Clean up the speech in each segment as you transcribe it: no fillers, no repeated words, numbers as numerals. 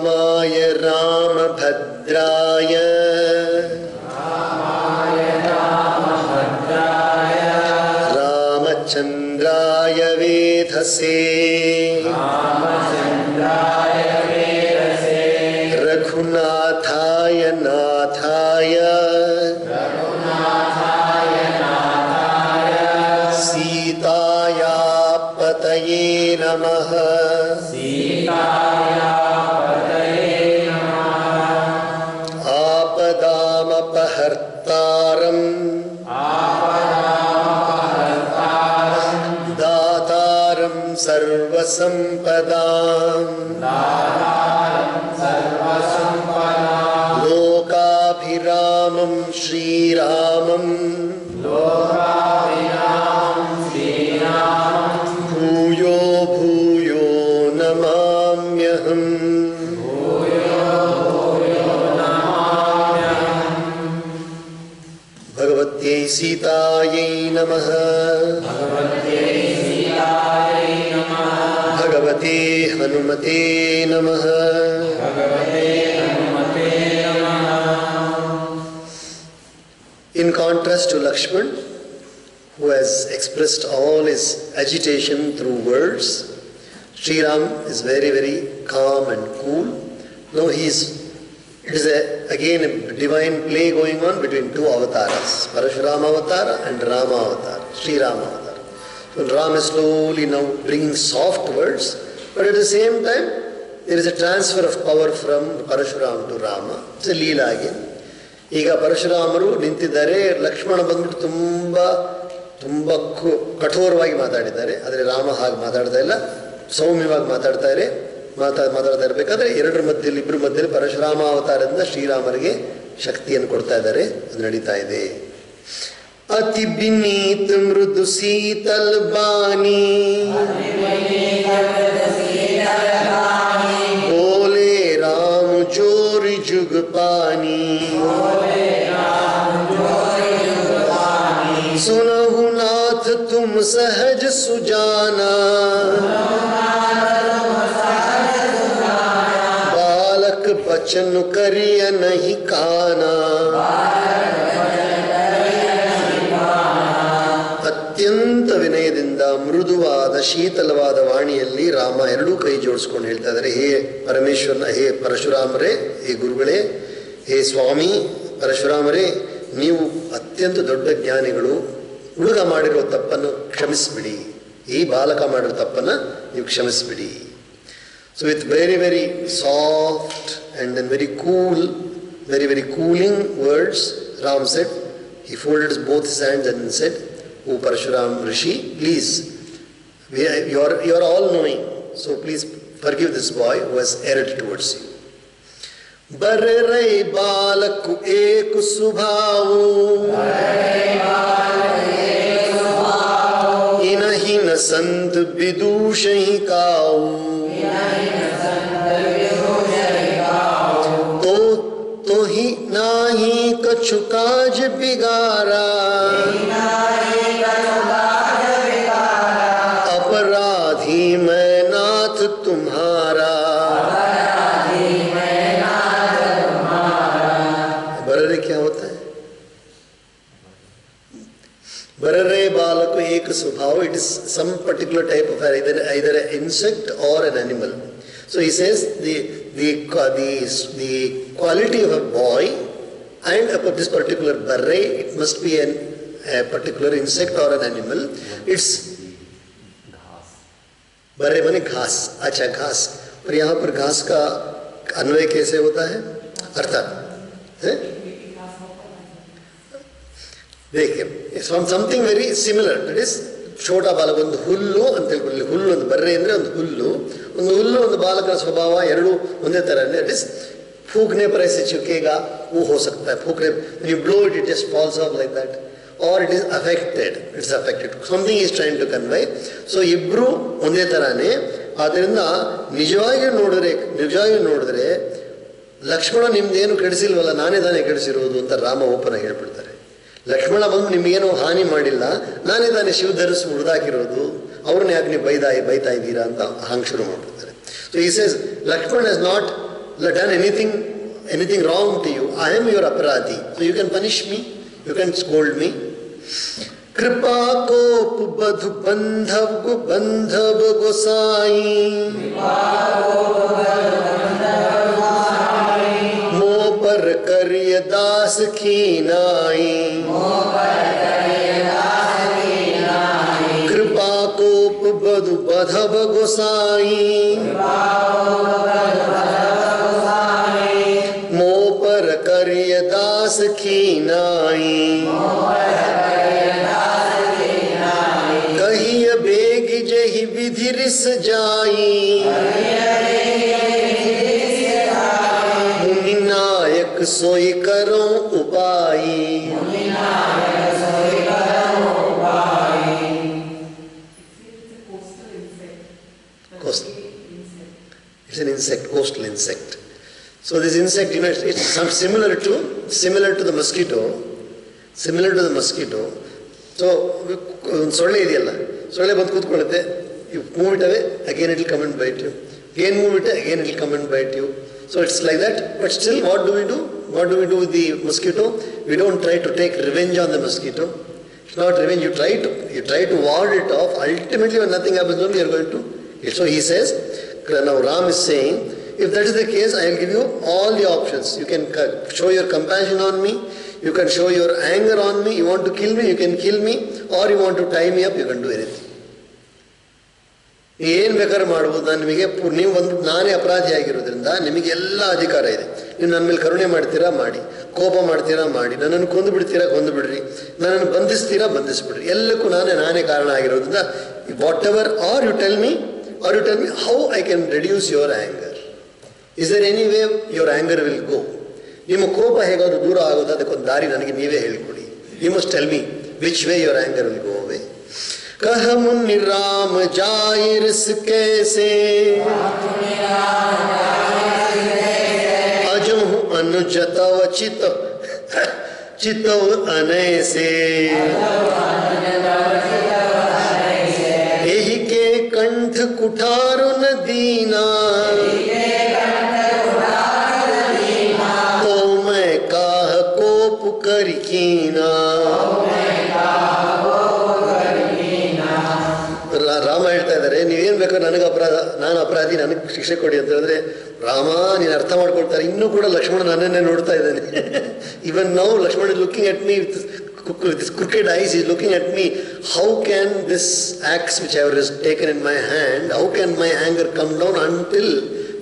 रामाय रामभद्राय रामचन्द्राय वेधसे रघुनाथाय नाथाय सीताया पतये नमः। आपदामपहर्तारम् दातारं सर्वसम्पदां लोकाभिरामं श्रीरामं भूयो भूयो नमाम्यहम्। भगवत्यै सीतायै नमः। भगवते हनुमते नमः। In contrast to Lakshman, who has expressed all his agitation through words, Sri Ram is very, very calm and cool. No, it is again a divine play going on between two avatars, Parashurama Avatara and Rama Avatara, Sri Rama Avatara. So Rama is slowly now bringing soft words, but at the same time, there is a transfer of power from Parashuram to Rama. It's a Leela again. ಈಗ ಪರಶುರಾಮರು ನಿಂತಿದ್ದಾರೆ, ಲಕ್ಷ್ಮಣ ಬಂದ್ಬಿಟ್ಟು ತುಂಬ ಕಠೋರವಾಗಿ ಮಾತಾಡಿದ್ದಾರೆ. ಆದರೆ ರಾಮ ಹಾಗೆ ಮಾತಾಡ್ತಾ ಇಲ್ಲ, ಸೌಮ್ಯವಾಗಿ ಮಾತಾಡ್ತಾ ಇರಬೇಕಾದ್ರೆ ಇಬ್ಬರ ಮಧ್ಯದಲ್ಲಿ ಪರಶುರಾಮ ಅವತಾರದಿಂದ ಶ್ರೀರಾಮರಿಗೆ ಶಕ್ತಿಯನ್ನು ಕೊಡ್ತಾ ಇದ್ದಾರೆ. ಅದು ನಡೀತಾ ಇದೆ. ಅತಿ ಬಿನೀತ ಮೃದು ಶೀತಲ್ ಬಾನಿ ಬೋಲೆ ರಾಮ ಜೋರಿ ಜುಗ್ ಪಾನಿ सुनहु नाथ तुम सहज सुजाना बालक बचन करिय नहीं काना। ಅತ್ಯಂತ ವಿನಯದಿಂದ ಮೃದುವಾದ ಶೀತಲವಾದ ವಾಣಿಯಲ್ಲಿ ರಾಮ ಎರಡೂ ಕೈ ಜೋಡಿಸ್ಕೊಂಡು ಹೇಳ್ತಾ ಇದ್ದಾರೆ, ಹೇ ಪರಮೇಶ್ವರನ, ಹೇ ಪರಶುರಾಮರೇ, ಹೇ ಗುರುಗಳೇ, ಹೇ ಸ್ವಾಮಿ ಪರಶುರಾಮರೇ, ನೀವು ಅತ್ಯಂತ ದೊಡ್ಡ ಜ್ಞಾನಿಗಳು. ಹುಡುಗ ಮಾಡಿರೋ ತಪ್ಪನ್ನು ಕ್ಷಮಿಸಿಬಿಡಿ, ಈ ಬಾಲಕ ಮಾಡಿರೋ ತಪ್ಪನ್ನು ನೀವು ಕ್ಷಮಿಸಿಬಿಡಿ. So with very very soft and then very cool, very very cooling words, Ram said, he folded both his hands and said, O Parashuram Rishi, please, you are all knowing, so please forgive this boy who has erred towards you. बररै बालक एक सुभाऊ इनहि न संत विदूषहि काऊ तो ही नाही कछु काज बिगारा अपराधी मैं नाथ तुम्हारा। बररे क्या होता है? बररे बालक एक स्वभाव, it is some particular type of either an insect or an animal. So he says the quality of a boy and this particular barre, it must be a particular insect or an animal. It's बर्रे माने घास। अच्छा, घास, पर यहाँ पर घास का अन्वय कैसे होता है? अर्थात देखिए, something very similar, that is ಛೋಟ ಬಾಲಕ. ಒಂದು ಹುಲ್ಲು ಅಂತ ಹೇಳ್ಕೊಳ್ಳಿ, ಹುಲ್ಲು ಒಂದು ಬರ್ರೆ ಅಂದರೆ ಒಂದು ಹುಲ್ಲು, ಒಂದು ಬಾಲಕನ ಸ್ವಭಾವ ಎರಡೂ ಒಂದೇ ಥರ. ದಟ್ ಇಸ್ फूकने पर ऐसे चिपकेगा, वो हो सकता है. फूकने, when you blow it, it just falls off like that. or it is affected. It's affected. Something is trying to convey. So ಇಬ್ರು ಒಂದೇ ತರಾನೇ. ಆದ್ದರಿಂದ ನಿಜವಾಗಿ ನೋಡಿದ್ರೆ ಲಕ್ಷ್ಮಣ ನಿಮ್ದೇನು ಕೆಡಿಸಿಲ್ವಲ್ಲ, ನಾನೇ ತಾನೇ ಕೆಡಿಸಿರೋದು ಅಂತ ರಾಮ ಓಪನ್ ಆಗಿ ಹೇಳ್ಬಿಡ್ತಾರೆ. ಲಕ್ಷ್ಮಣ ಬಂದು ನಿಮಗೇನು ಹಾನಿ ಮಾಡಿಲ್ಲ, ನಾನೇ ತಾನೇ ಶಿವ ಧರಿಸಿ ಮುರಿದಾಕಿರೋದು, ಅವ್ರನ್ನ ಯಾಕೆ ನೀವು ಬೈತಾ ಇದ್ದೀರಾ ಅಂತ ಹಂಗೆ ಶುರು ಮಾಡ್ಬಿಡ್ತಾರೆ. So he says Lakshmana has not done anything wrong to you. I am your ಅಪರಾಧಿ. So you can punish me, you can scold me. कृपा कोप बधु बंधव गोसाई, मो पर करिय दास कीनाई. कृपा कोप बधु बंधव गोसाई, मो पर करिय दास कीनाई. बेगी जही विधि रिस जाई, मुनि नायक सोई करो उपाई. It's an insect, coastal insect. So this insect, it's similar to the mosquito. Similar to the mosquito. So ಒಂದು ಸೊಳ್ಳೆ ಇದೆಯಲ್ಲ, ಸೊಳ್ಳೆ ಬಂದು ಕೂತ್ಕೊಳ್ಳುತ್ತೆ. You move it away, again it will come and bite you. Again move it, again it will come and bite you. So it's like that. But still what do we do with the mosquito? We don't try to take revenge on the mosquito. It's not revenge. You try to ward it off. Ultimately when nothing happens only you are going to. So he says, now Ram is saying, if that is the case, I will give you all the options. You can show your compassion on me, you can show your anger on me. You want to kill me, you can kill me, or you want to tie me up, you can do anything. ಏನು ಬೇಕಾದ್ರೂ ಮಾಡ್ಬೋದು. ನೀವು ಒಂದು ನಾನೇ ಅಪರಾಧಿ ಆಗಿರೋದ್ರಿಂದ ನಿಮಗೆಲ್ಲ ಅಧಿಕಾರ ಇದೆ. ನೀವು ನನ್ನ ಮೇಲೆ ಕರುಣೆ ಮಾಡ್ತೀರಾ ಮಾಡಿ, ಕೋಪ ಮಾಡ್ತೀರಾ ಮಾಡಿ, ನನ್ನನ್ನು ಕೊಂದು ಬಿಡ್ತೀರಾ ಕೊಂದು ಬಿಡ್ರಿ, ನನ್ನನ್ನು ಬಂಧಿಸ್ತೀರಾ ಬಂಧಿಸ್ಬಿಡ್ರಿ, ಎಲ್ಲಕ್ಕೂ ನಾನೇ ಕಾರಣ ಆಗಿರೋದ್ರಿಂದ whatever are you tell me how I can reduce your anger. Is there any way your anger will go? ನಿಮ್ಮ ಕೋಪ ಹೇಗಾದ್ರೂ ದೂರ ಆಗೋದು, ಅದಕ್ಕೊಂದು ದಾರಿ ನನಗೆ ನೀವೇ ಹೇಳಿಕೊಡಿ. You must tell me which way your anger will go away. कह मुनि राम जाय रिस कैसे, अजहु अनुज तव चितव अनैसे. एहि के कंठ कुठारु न दीना, तो मैं काह कोप करि कीना. ರಾಮ ಹೇಳ್ತಾ ಇದ್ದಾರೆ, ನೀವೇನು ಬೇಕಾದ್ರೆ ನಾನು ಅಪರಾಧಿ, ನನಗೆ ಶಿಕ್ಷೆ ಕೊಡಿ ಅಂತ ಹೇಳಿದ್ರೆ, ರಾಮ ನೀನು ಅರ್ಥ ಮಾಡ್ಕೊಳ್ತಾರೆ. ಇನ್ನೂ ಕೂಡ ಲಕ್ಷ್ಮಣ ನನ್ನನ್ನೇ ನೋಡ್ತಾ ಇದ್ದಾನೆ. Even now Lakshman is looking at me with crooked eyes. He is looking at me. How can this axe which I have taken in my hand, how can my anger come down until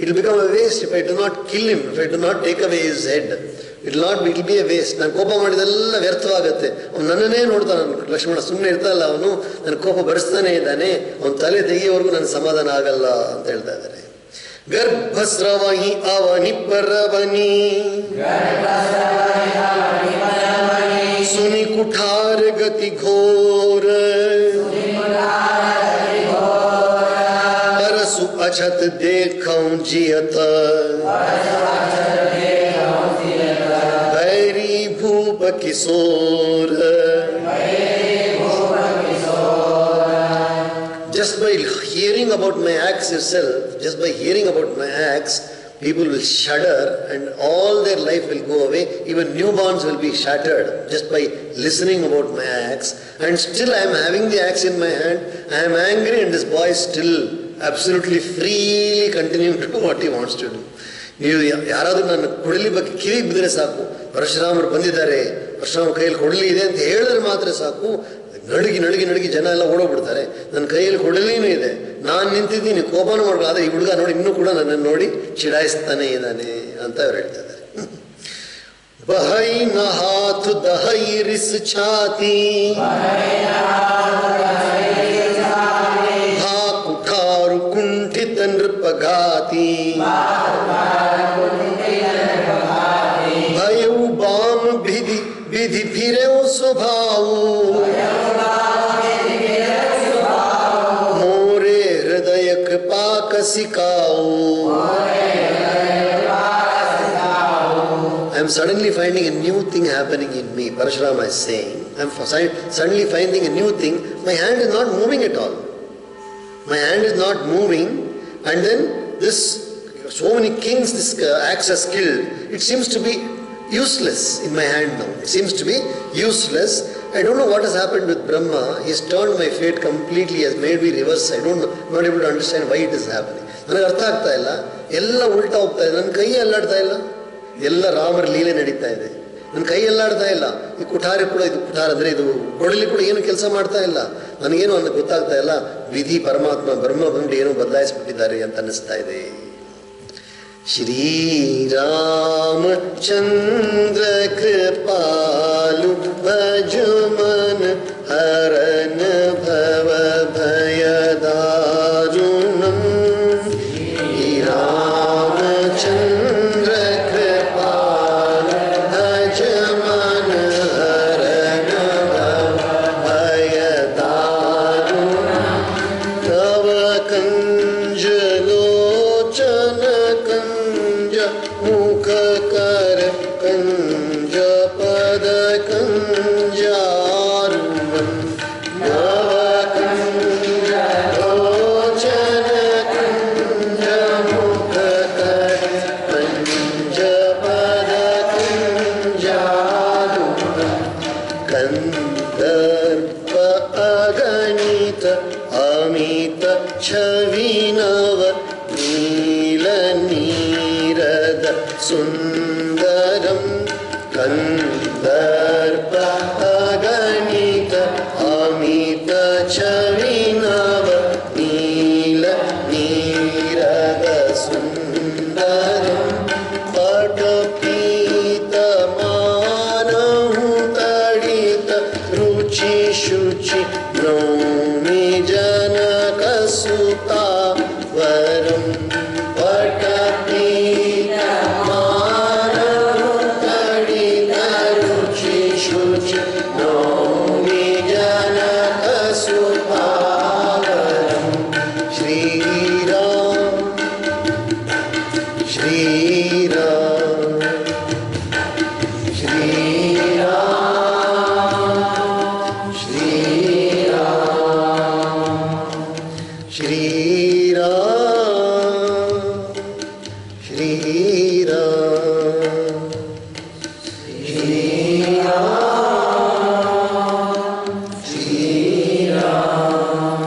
it will become a waste if I do not kill him, if I do not take away his head. It will be a waste. ನಾನು ಕೋಪ ಮಾಡಿದೆಲ್ಲ ವ್ಯರ್ಥವಾಗುತ್ತೆ. ಅವನು ನನ್ನನ್ನೇ ನೋಡ್ತಾನೆ. ಲಕ್ಷ್ಮಣ ಸುಮ್ಮನೆ ಇರ್ತಾನಲ್ಲ, ಅವನು ನನ್ನ ಕೋಪ ಬರೆಸ್ತಾನೆ ಇದ್ದಾನೆ, ಅವನ ತಲೆ ತೆಗೆಯೋವರೆಗೂ ನನ್ನ ಸಮಾಧಾನ ಆಗಲ್ಲ ಅಂತ ಹೇಳ್ತಾ ಇದ್ದಾರೆ. ಗರ್ಭಸ್ರವಹಿ ಅವನಿ ಪರವನಿ, ಸುನಿ ಕುಠಾರ ಗತಿ ಘೋರ, परसु अछत देखौं जियत, भैरी भूप किशोर. Just by hearing about my acts itself, just by hearing about my acts, people will shudder and all their life will go away. Even newborns will be shattered just by listening about my acts. And still I am having the axe in my hand. I am angry and this boy is still absolutely freely continuing to do what he wants to do. ನೀವು ಯಾರಾದರೂ ನನ್ನ ಕೊಡಲಿ ಬಗ್ಗೆ ಕಿವಿಗೆ ಬಿದ್ದರೆ ಸಾಕು, ಪರಶುರಾಮರು ಬಂದಿದ್ದಾರೆ, ಪರಶುರಾಮ ಕೈಯಲ್ಲಿ ಕೊಡಲಿ ಇದೆ ಅಂತ ಹೇಳಿದ್ರೆ ಮಾತ್ರ ಸಾಕು, ನಡುಗಿ ಜನ ಎಲ್ಲ ಓಡೋಗ್ಬಿಡ್ತಾರೆ. ನನ್ನ ಕೈಯಲ್ಲಿ ಕೊಡಲಿನೂ ಇದೆ, ನಾನು ನಿಂತಿದ್ದೀನಿ, ಕೋಪನೂ ಮಾಡ್ಬೋದು. ಆದರೆ ಈ ಹುಡುಗ ನೋಡಿ ಇನ್ನೂ ಕೂಡ ನನ್ನನ್ನು ನೋಡಿ ಚಿಡಾಯಿಸ್ತಾನೆ ಇದ್ದಾನೆ ಅಂತ ಅವ್ರು ಹೇಳ್ತಾ ಇದ್ದಾರೆ. ಬಹೈ ನ ಹಾಥ್ ದಹೈ ರಿಸ್ ಛಾತಿ, ಭಾ ಕುಠಾರು ಕುಂಠಿತ ನೃಪಘಾತಿ, ಭಯವು ಬಾಮ ವಿಧಿ ಫಿರೆವು ಸ್ವಭಾವು, मोरे हृदय कृपा कसिकाओ. I am suddenly finding a new thing happening in me. Parashurama is saying, I am suddenly finding a new thing. My hand is not moving at all. My hand is not moving, and then this, so many kings this axe has killed. It seems to be useless in my hand now. It seems to be useless. I don't know what has happened with Brahma. He has turned my fate completely. He has made me reverse. I don't know. I'm not able to understand why it is happening. ನನಗೆ ಅರ್ಥ ಆಗ್ತಾ ಇಲ್ಲ. ಎಲ್ಲ ಉಲ್ಟಾ ಹೋಗ್ತಾ ಇದೆ. ನನ್ನ ಕೈ ಅಲ್ಲಾಡ್ತಾ ಇಲ್ಲ. ಎಲ್ಲ ರಾಮರ ಲೀಲೆ ನಡೀತಾ ಇದೆ. ನನ್ನ ಕೈ ಅಲ್ಲಾಡ್ತಾ ಇಲ್ಲ. ಈ ಕುಠಾರಿ ಕೂಡ, ಇದು ಕುಠಾರ ಅಂದರೆ ಇದು ಕೊಡಲಿ ಕೂಡ ಏನು ಕೆಲಸ ಮಾಡ್ತಾ ಇಲ್ಲ. ನನಗೇನು ಅನ್ನೋ ಗೊತ್ತಾಗ್ತಾ ಇಲ್ಲ. ವಿಧಿ ಪರಮಾತ್ಮ ಬ್ರಹ್ಮ ಬಂದು ಏನೋ ಬದಲಾಯಿಸ್ಬಿಟ್ಟಿದ್ದಾರೆ ಅಂತ ಅನ್ನಿಸ್ತಾ ಇದೆ. श्रीरामचन्द्र कृपालु भजमन हरन भव भयदारुणम्. श्रीरामचन्द्र कृपालु भजमन हरन भव भयदारुणम्. तव कंजलोचन मुख कर कंज पद कंजारुणम्. नव कंजलोचन कंज मुख कर कंज पद कंजारुणम्. कंदर्प अगणित अमित छविनव नील नीरद सुंदरम. कंदर्प अगणित अमित छविनव नील नीरद सुंदरम. पटपीत मानहु तडित रुचि शुचि नौमि जनक सुता वरम. पटपीत मानहु तडित रुचि शुचि नौमि जनक सुता वरम. श्रीराम श्रीराम श्रीराम श्रीराम श्रीराम श्रीराम श्रीराम.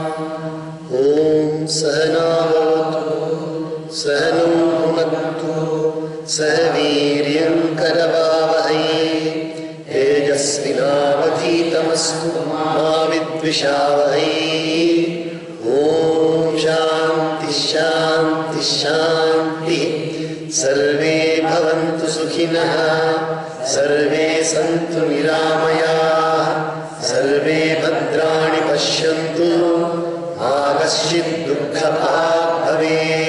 ओम सहना भवतु सहनौ भुनक्तु सह वीर्यं करवावहै तेजस्विनावधीतमस्तु मा विद्विषावहै. ओम शांति शांति शांति. सर्वे भवन्तु सुखिनः सर्वे सन्तु निरामयाः सर्वे भद्राणि पश्यन्तु मा कश्चित् दुःखभाग् भवेत्.